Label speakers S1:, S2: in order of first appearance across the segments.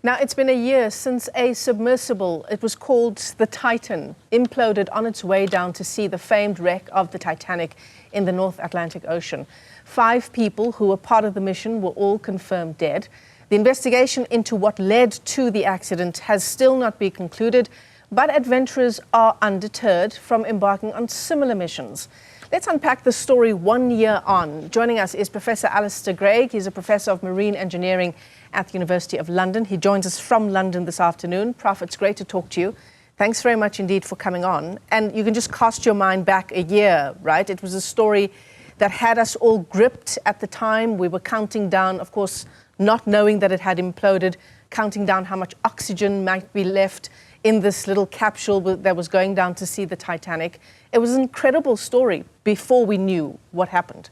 S1: Now, it's been a year since a submersible, it was called the Titan, imploded on its way down to see the famed wreck of the Titanic in the North Atlantic Ocean. 5 people who were part of the mission were all confirmed dead. The investigation into what led to the accident has still not been concluded, but adventurers are undeterred from embarking on similar missions. Let's unpack the story 1 year on. Joining us is Professor Alistair Greig. He's a professor of marine engineering at the University of London. He joins us from London this afternoon. Prof, it's great to talk to you. Thanks very much indeed for coming on. And you can just cast your mind back a year, right? It was a story that had us all gripped at the time. We were counting down, of course, not knowing that it had imploded, counting down how much oxygen might be left in this little capsule that was going down to see the Titanic. It was an incredible story before we knew what happened.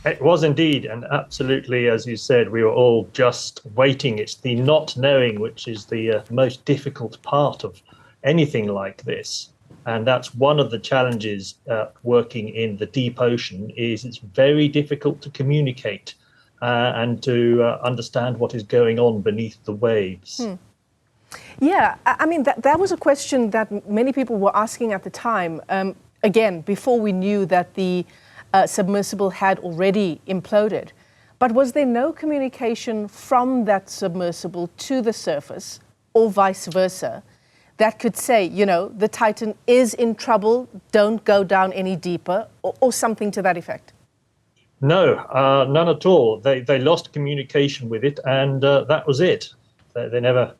S2: It was indeed, and absolutely, as you said, we were all just waiting. It's the not knowing which is the most difficult part of anything like this. And that's one of the challenges working in the deep ocean is it's very difficult to communicate and to understand what is going on beneath the waves.
S1: Yeah, I mean, that was a question that many people were asking at the time. Again, before we knew that the submersible had already imploded. But was there no communication from that submersible to the surface, or vice versa, that could say, you know, the Titan is in trouble, don't go down any deeper, or something to that effect?
S2: No, none at all. They lost communication with it, and that was it. They never.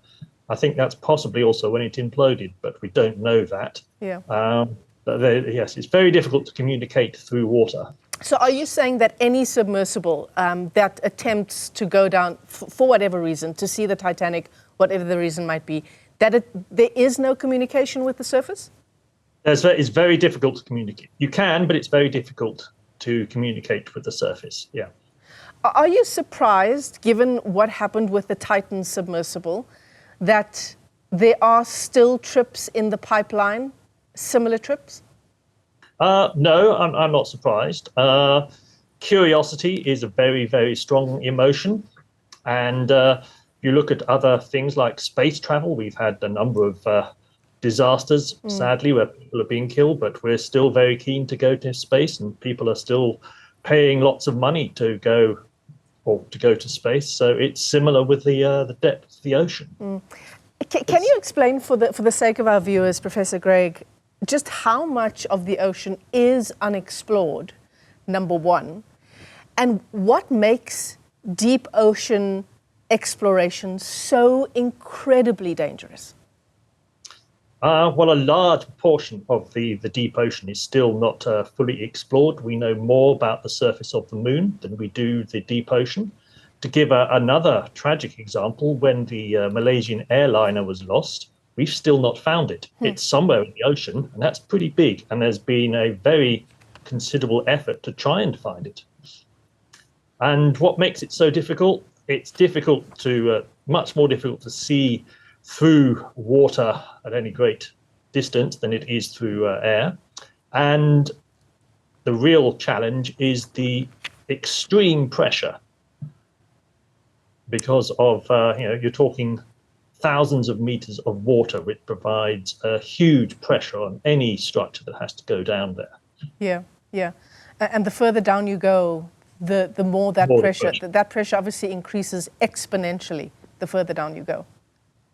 S2: I think that's possibly also when it imploded, but we don't know that.
S1: Yeah.
S2: Yes, it's very difficult to communicate through water.
S1: So are you saying that any submersible that attempts to go down for whatever reason, to see the Titanic, whatever the reason might be, that there is no communication with the surface?
S2: It's very difficult to communicate. You can, but it's very difficult to communicate with the surface, yeah.
S1: Are you surprised, given what happened with the Titan submersible, that there are still trips in the pipeline, similar trips?
S2: No, I'm not surprised. Curiosity is a very, very strong emotion. And you look at other things like space travel. We've had a number of disasters, sadly, where people are being killed, but we're still very keen to go to space, and people are still paying lots of money to go to space. So it's similar with the depth of the ocean.
S1: Can you explain, for the sake of our viewers, Professor Greig, just how much of the ocean is unexplored, number one, and what makes deep ocean exploration so incredibly dangerous?
S2: Well, a large portion of the deep ocean is still not fully explored. We know more about the surface of the moon than we do the deep ocean. To give another tragic example, when the Malaysian airliner was lost, we've still not found it. It's somewhere in the ocean, and that's pretty big. And there's been a very considerable effort to try and find it. And what makes it so difficult? It's much more difficult to see through water at any great distance than it is through air. And the real challenge is the extreme pressure, because of, you're talking thousands of meters of water, which provides a huge pressure on any structure that has to go down there.
S1: Yeah. And the further down you go, the more that pressure obviously increases exponentially the further down you go.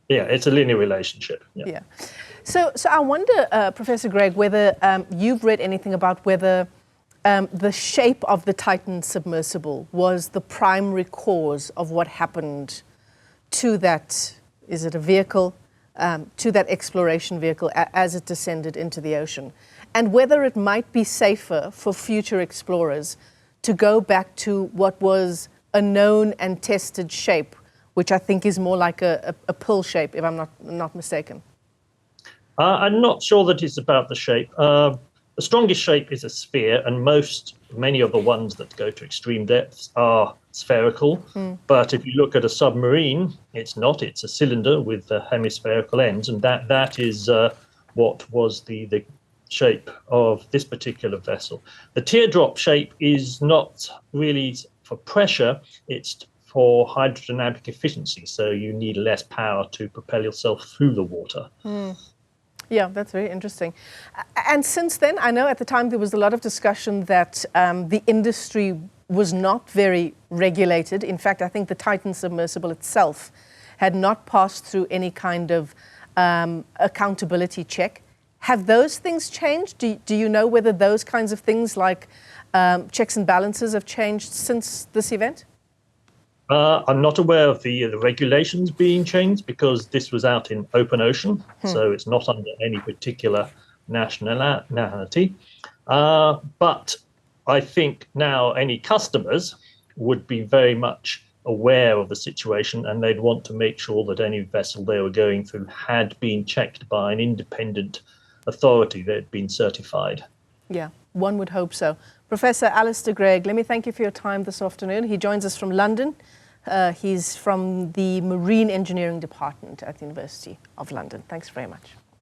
S2: Yeah, it's a linear relationship.
S1: Yeah. So I wonder, Professor Greig, whether you've read anything about whether the shape of the Titan submersible was the primary cause of what happened to that, is it a vehicle, to that exploration vehicle as it descended into the ocean, and whether it might be safer for future explorers to go back to what was a known and tested shape, which I think is more like a pill shape, if I'm not mistaken.
S2: I'm not sure that it's about the shape. The strongest shape is a sphere, and many of the ones that go to extreme depths are spherical. But if you look at a submarine, it's not. It's a cylinder with hemispherical ends, and that is what was the shape of this particular vessel. The teardrop shape is not really for pressure, it's for hydrodynamic efficiency, so you need less power to propel yourself through the water.
S1: Yeah, that's very interesting. And since then, I know at the time there was a lot of discussion that the industry was not very regulated. In fact, I think the Titan submersible itself had not passed through any kind of accountability check. Have those things changed? Do you know whether those kinds of things like checks and balances have changed since this event?
S2: I'm not aware of the regulations being changed because this was out in open ocean, so it's not under any particular nationality. But I think now any customers would be very much aware of the situation, and they'd want to make sure that any vessel they were going through had been checked by an independent authority that had been certified.
S1: Yeah, one would hope so. Professor Alistair Greig, let me thank you for your time this afternoon. He joins us from London. He's from the Marine Engineering Department at the University of London. Thanks very much.